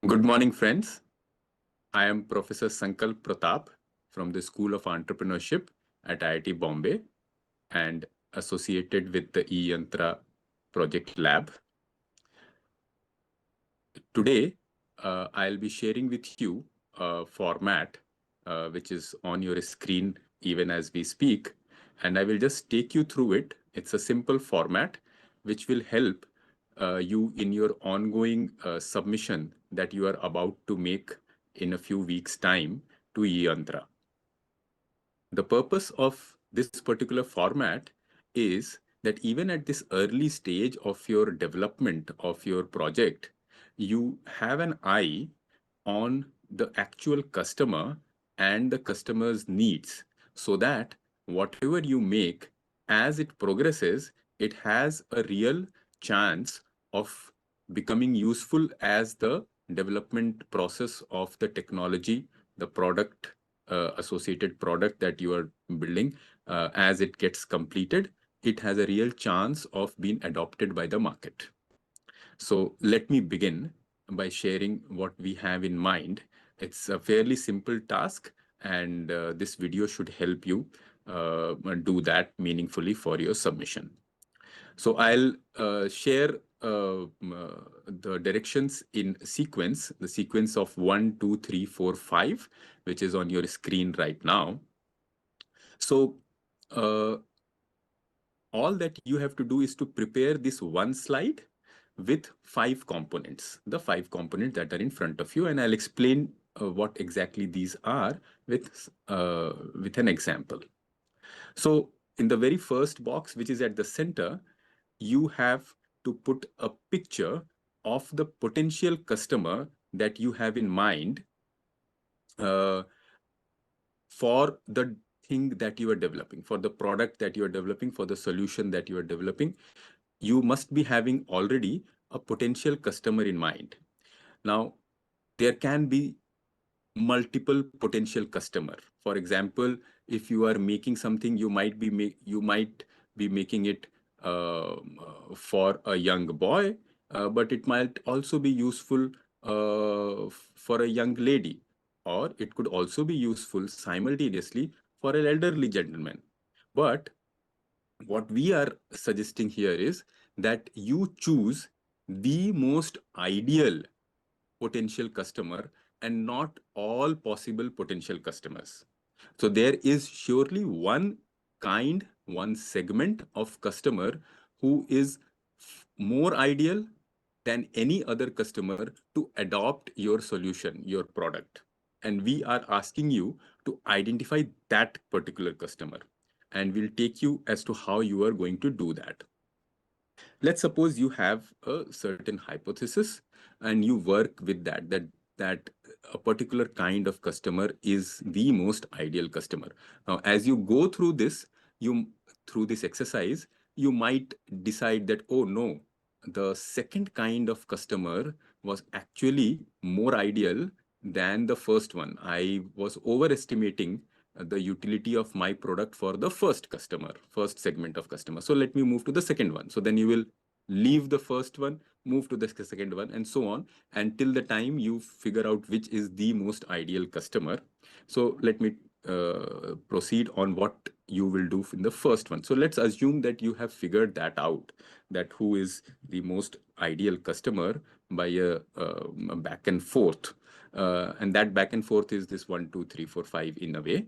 Good morning, friends. I am Professor Sankalp Pratap from the School of Entrepreneurship at IIT Bombay and associated with the eYantra project lab. Today, I'll be sharing with you a format which is on your screen even as we speak, and I will just take you through it. It's a simple format which will help you in your ongoing submission that you are about to make in a few weeks' time to eYantra. The purpose of this particular format is that even at this early stage of your development of your project, you have an eye on the actual customer and the customer's needs so that whatever you make as it progresses, it has a real chance of becoming useful as the development process of the technology, the product, associated product that you are building, as it gets completed, it has a real chance of being adopted by the market. So let me begin by sharing what we have in mind. It's a fairly simple task, and this video should help you do that meaningfully for your submission. So I'll share the directions in sequence, the sequence of 1, 2, 3, 4, 5, which is on your screen right now. So all that you have to do is to prepare this one slide with 5 components, the 5 components that are in front of you, and I'll explain what exactly these are with an example. So in the very first box, which is at the center, you have to put a picture of the potential customer that you have in mind for the thing that you are developing, for the product that you are developing, for the solution that you are developing. You must be having already a potential customer in mind. Now, there can be multiple potential customer. For example, if you are making something, you might be making it for a young boy, but it might also be useful for a young lady, or it could also be useful simultaneously for an elderly gentleman. But what we are suggesting here is that you choose the most ideal potential customer and not all possible potential customers. So there is surely one segment of customer who is more ideal than any other customer to adopt your solution, your product. And we are asking you to identify that particular customer. And we'll take you as to how you are going to do that. Let's suppose you have a certain hypothesis and you work with that a particular kind of customer is the most ideal customer. Now, as you go through this, through this exercise, you might decide that, oh no, the second kind of customer was actually more ideal than the first one. I was overestimating the utility of my product for the first segment of customer. So let me move to the second one. So then you will leave the first one, move to the second one, and so on until the time you figure out which is the most ideal customer. So let me proceed on what you will do in the first one. So let's assume that you have figured that out, that who is the most ideal customer by a back and forth. And that back and forth is this 1, 2, 3, 4, 5 in a way.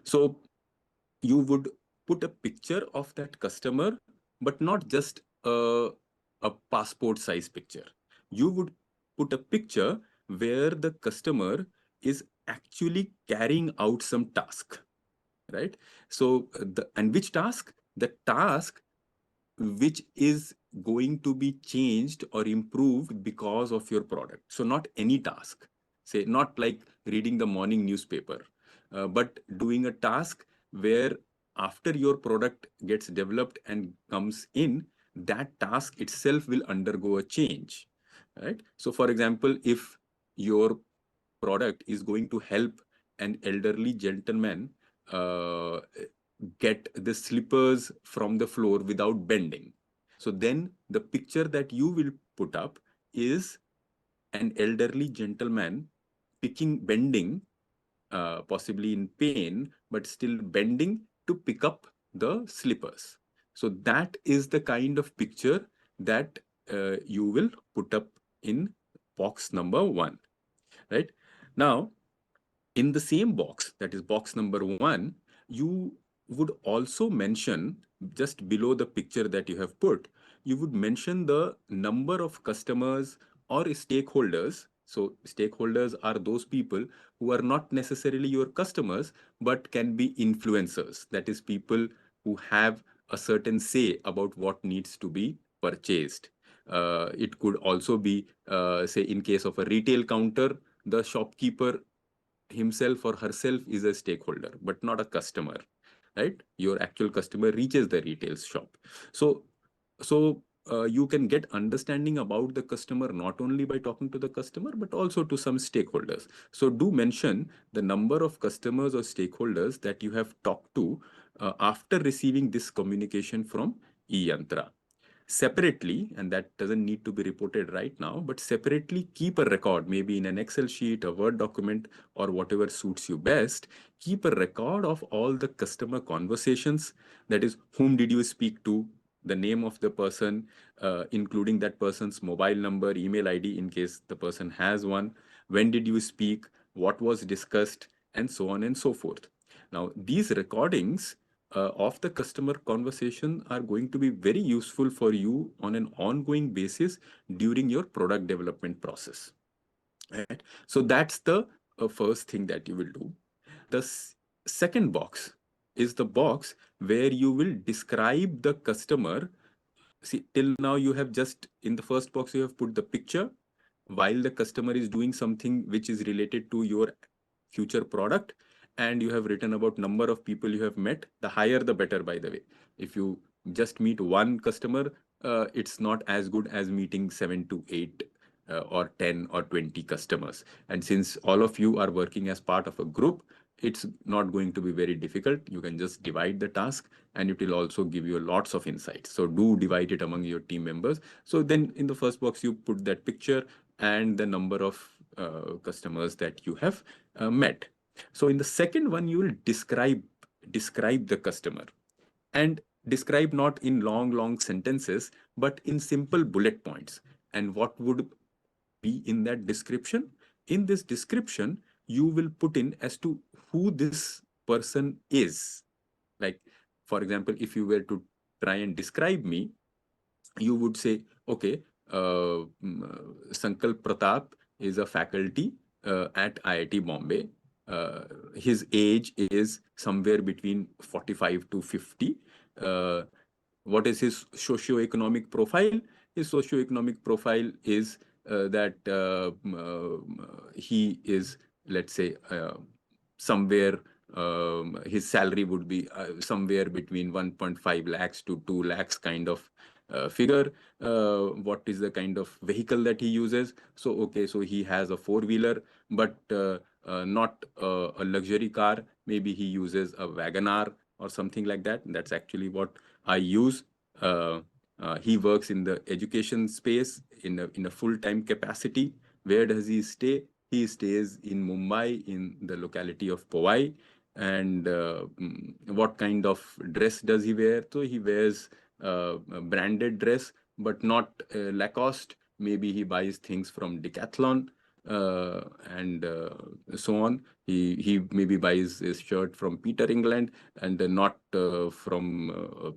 So you would put a picture of that customer, but not just a passport size picture. You would put a picture where the customer is actually carrying out some task, right? So and which task? The task which is going to be changed or improved because of your product. So not any task, say not like reading the morning newspaper, but doing a task where after your product gets developed and comes in, that task itself will undergo a change, right? So for example, if your product is going to help an elderly gentleman uh, get the slippers from the floor without bending. So then the picture that you will put up is an elderly gentleman bending, possibly in pain, but still bending to pick up the slippers. So that is the kind of picture that you will put up in box number 1, right? Now, in the same box, that is box number 1, you would also mention, just below the picture that you have put, you would mention the number of customers or stakeholders. So stakeholders are those people who are not necessarily your customers, but can be influencers. That is, people who have a certain say about what needs to be purchased. It could also be, say, in case of a retail counter, the shopkeeper himself or herself is a stakeholder, but not a customer, right? Your actual customer reaches the retail shop. So you can get understanding about the customer not only by talking to the customer, but also to some stakeholders. So do mention the number of customers or stakeholders that you have talked to after receiving this communication from eYantra. Separately, and that doesn't need to be reported right now, but separately keep a record, maybe in an Excel sheet, a Word document, or whatever suits you best. Keep a record of all the customer conversations. That is, whom did you speak to, the name of the person, including that person's mobile number, email ID in case the person has one. When did you speak? What was discussed? And so on and so forth. Now, these recordings of the customer conversation are going to be very useful for you on an ongoing basis during your product development process. Right? So that's the first thing that you will do. The second box is the box where you will describe the customer. See, till now you have just, in the first box, you have put the picture while the customer is doing something which is related to your future product, and you have written about number of people you have met. The higher the better, by the way. If you just meet one customer, it's not as good as meeting 7 to 8 or 10 or 20 customers. And since all of you are working as part of a group, it's not going to be very difficult. You can just divide the task, and it will also give you lots of insights. So do divide it among your team members. So then in the first box, you put that picture and the number of customers that you have met. So in the second one, you will describe the customer, and describe not in long sentences, but in simple bullet points. And what would be in that description? In this description, you will put in as to who this person is. Like, for example, if you were to try and describe me, you would say, okay, Sankalp Pratap is a faculty at IIT Bombay. His age is somewhere between 45 to 50. Uh, what is his socio-economic profile? His socio-economic profile is that he is, let's say, somewhere his salary would be somewhere between 1.5 lakhs to 2 lakhs kind of figure. What is the kind of vehicle that he uses? So, okay, so he has a four-wheeler, but not a luxury car. Maybe he uses a Wagoner or something like that. That's actually what I use. He works in the education space in a full-time capacity. Where does he stay? He stays in Mumbai, in the locality of Powai. And what kind of dress does he wear? So he wears a branded dress, but not Lacoste. Maybe he buys things from Decathlon and so on. He maybe buys his shirt from Peter England, and not from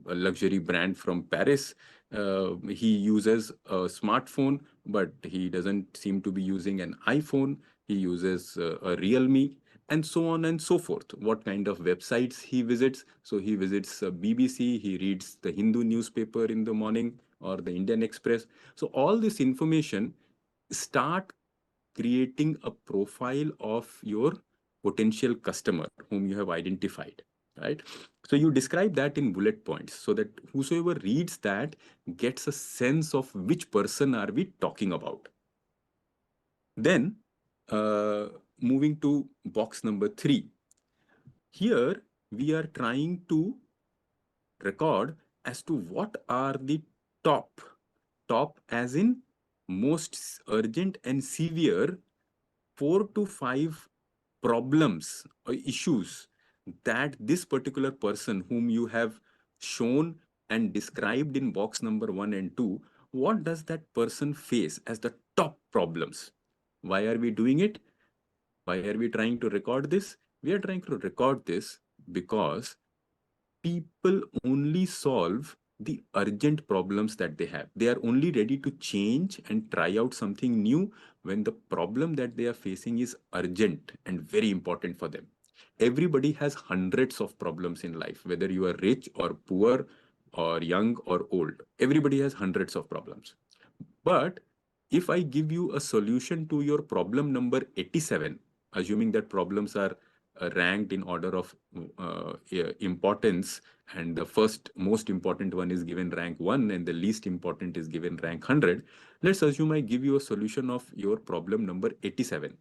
a luxury brand from Paris. He uses a smartphone, but he doesn't seem to be using an iPhone. He uses a Realme, and so on and so forth. What kind of websites he visits? So he visits BBC, he reads the Hindu newspaper in the morning, or the Indian Express. So all this information, start creating a profile of your potential customer whom you have identified, right? So you describe that in bullet points so that whosoever reads that gets a sense of which person are we talking about. Then moving to box number 3. Here we are trying to record as to what are the top as in most urgent and severe 4 to 5 problems or issues that this particular person whom you have shown and described in box number 1 and 2, what does that person face as the top problems? Why are we doing it? Why are we trying to record this? We are trying to record this because people only solve the urgent problems that they have. They are only ready to change and try out something new when the problem that they are facing is urgent and very important for them. Everybody has hundreds of problems in life, whether you are rich or poor or young or old. Everybody has hundreds of problems. But if I give you a solution to your problem number 87, assuming that problems are ranked in order of importance, and the first most important one is given rank 1 and the least important is given rank 100, let's assume I give you a solution of your problem number 87.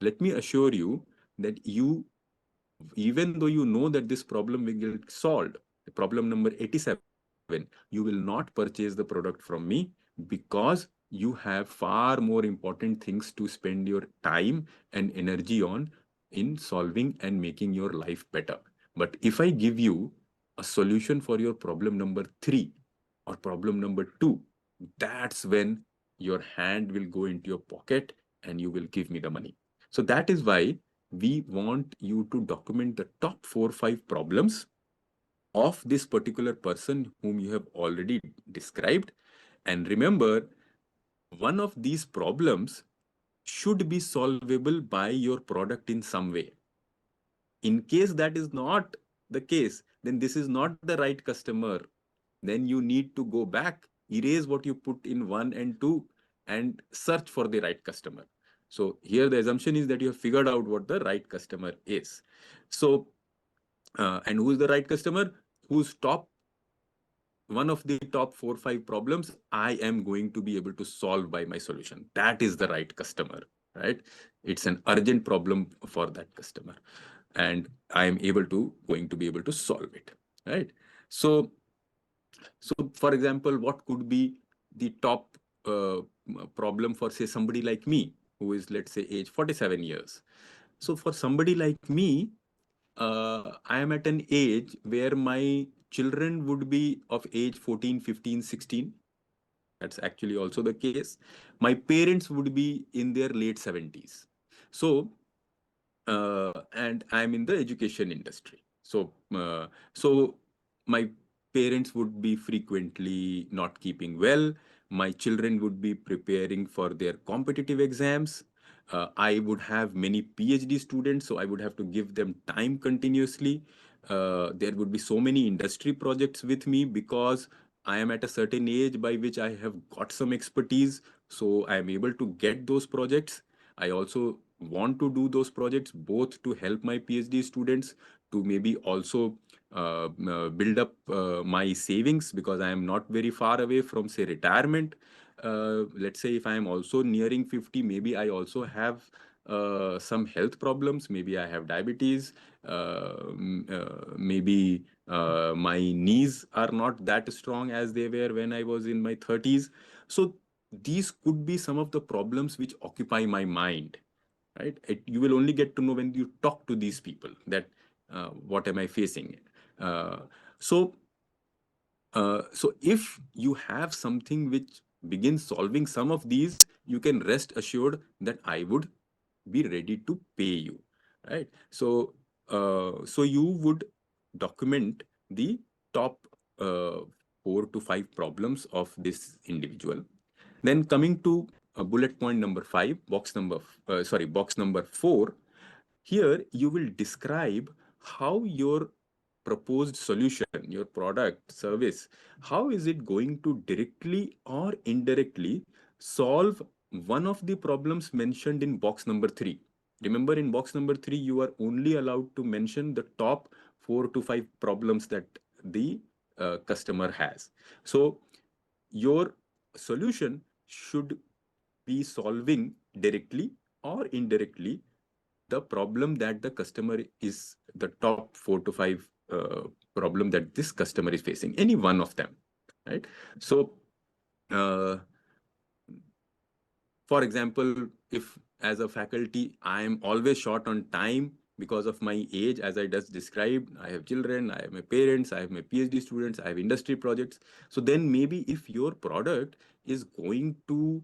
Let me assure you that you, even though you know that this problem will get solved, the problem number 87, you will not purchase the product from me because you have far more important things to spend your time and energy on in solving and making your life better. But if I give you a solution for your problem number 3 or problem number 2, that's when your hand will go into your pocket and you will give me the money. So that is why we want you to document the top 4 or 5 problems of this particular person whom you have already described. And remember, one of these problems should be solvable by your product in some way. In case that is not the case, then this is not the right customer. Then you need to go back, erase what you put in 1 and 2, and search for the right customer. So here the assumption is that you have figured out what the right customer is. So, and who is the right customer? Whose top, one of the top 4 or 5 problems I am going to be able to solve by my solution. That is the right customer, right? It's an urgent problem for that customer, and I am going to be able to solve it, right? So, for example, what could be the top problem for, say, somebody like me who is, let's say, age 47 years? So for somebody like me, I am at an age where my children would be of age 14, 15, 16. That's actually also the case. My parents would be in their late 70s. So, and I'm in the education industry. So my parents would be frequently not keeping well. My children would be preparing for their competitive exams. I would have many PhD students, so I would have to give them time continuously. There would be so many industry projects with me because I am at a certain age by which I have got some expertise, so I am able to get those projects. I also want to do those projects both to help my PhD students, to maybe also build up my savings, because I am not very far away from, say, retirement. Let's say if I am also nearing 50, maybe I also have some health problems. Maybe I have diabetes. Maybe my knees are not that strong as they were when I was in my 30s. So these could be some of the problems which occupy my mind, right? You will only get to know when you talk to these people that what am I facing. Uh, so so if you have something which begins solving some of these, you can rest assured that I would be ready to pay you, right? So so you would document the top uh, 4 to 5 problems of this individual. Then coming to bullet point number 5, box number 4, here you will describe how your proposed solution, your product, service, how is it going to directly or indirectly solve one of the problems mentioned in box number 3. Remember, in box number 3, you are only allowed to mention the top 4 to 5 problems that the customer has. So your solution should be solving directly or indirectly the problem that the customer is, the top 4 to 5 problem that this customer is facing, any one of them, right? So uh, For example, if as a faculty, I am always short on time because of my age, as I just described, I have children, I have my parents, I have my PhD students, I have industry projects. So then maybe if your product is going to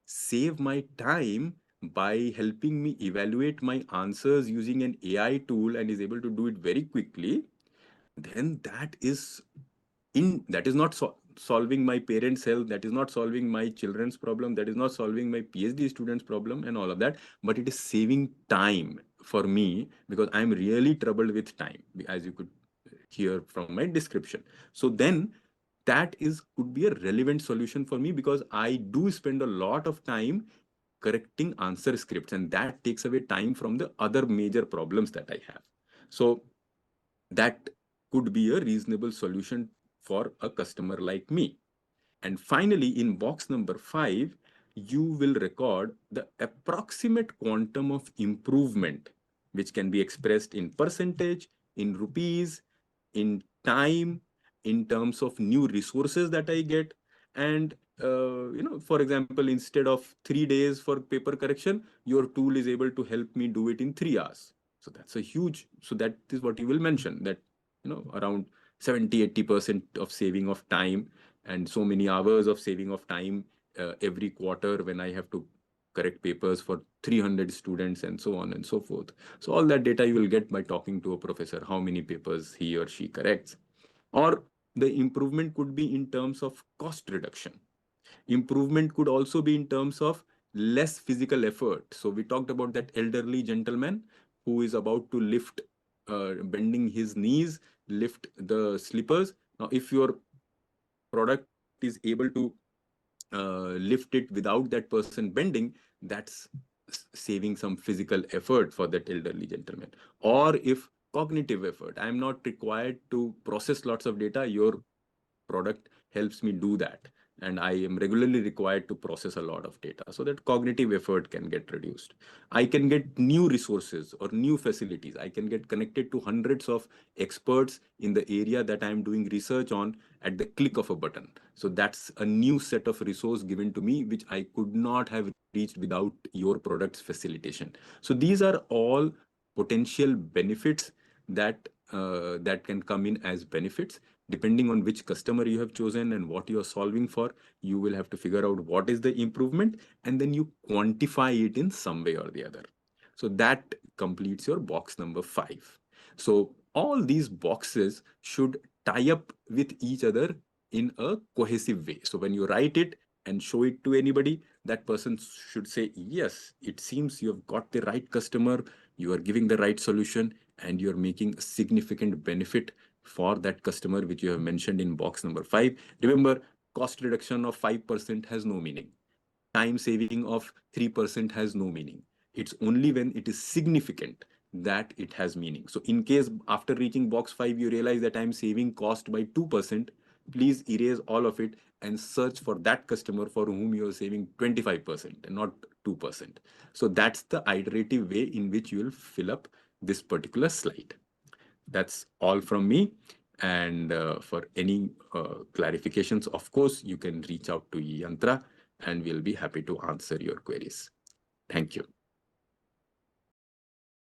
save my time by helping me evaluate my answers using an AI tool and is able to do it very quickly, then that is not solving my parents' health, that is not solving my children's problem, that is not solving my PhD students' problem and all of that, but it is saving time for me because I'm really troubled with time, as you could hear from my description. So then that is could be a relevant solution for me because I do spend a lot of time correcting answer scripts, and that takes away time from the other major problems that I have. So that could be a reasonable solution for a customer like me. And finally, in box number 5, you will record the approximate quantum of improvement, which can be expressed in percentage, in rupees, in time, in terms of new resources that I get. And, for example, instead of 3 days for paper correction, your tool is able to help me do it in 3 hours. So that's a huge, so that is what you will mention, that, around 70-80% of saving of time and so many hours of saving of time every quarter when I have to correct papers for 300 students and so on and so forth. So all that data you will get by talking to a professor, how many papers he or she corrects. Or the improvement could be in terms of cost reduction. Improvement could also be in terms of less physical effort. So we talked about that elderly gentleman who is about to lift, bending his knees, lift the slippers. Now, if your product is able to lift it without that person bending, that's saving some physical effort for that elderly gentleman. Or if cognitive effort, I'm not required to process lots of data, your product helps me do that, and I am regularly required to process a lot of data, so that cognitive effort can get reduced. I can get new resources or new facilities. I can get connected to hundreds of experts in the area that I'm doing research on at the click of a button. So that's a new set of resource given to me which I could not have reached without your product's facilitation. So these are all potential benefits that can come in as benefits. Depending on which customer you have chosen and what you are solving for, you will have to figure out what is the improvement, and then you quantify it in some way or the other. So that completes your box number 5. So all these boxes should tie up with each other in a cohesive way. So when you write it and show it to anybody, that person should say, yes, it seems you have got the right customer, you are giving the right solution, and you're making a significant benefit for that customer, which you have mentioned in box number 5. Remember, cost reduction of 5% has no meaning. Time saving of 3% has no meaning. It's only when it is significant that it has meaning. So in case after reaching box 5, you realize that I'm saving cost by 2%, please erase all of it and search for that customer for whom you are saving 25% and not 2%. So that's the iterative way in which you will fill up this particular slide. That's all from me. And for any clarifications, of course, you can reach out to eYantra and we'll be happy to answer your queries. Thank you.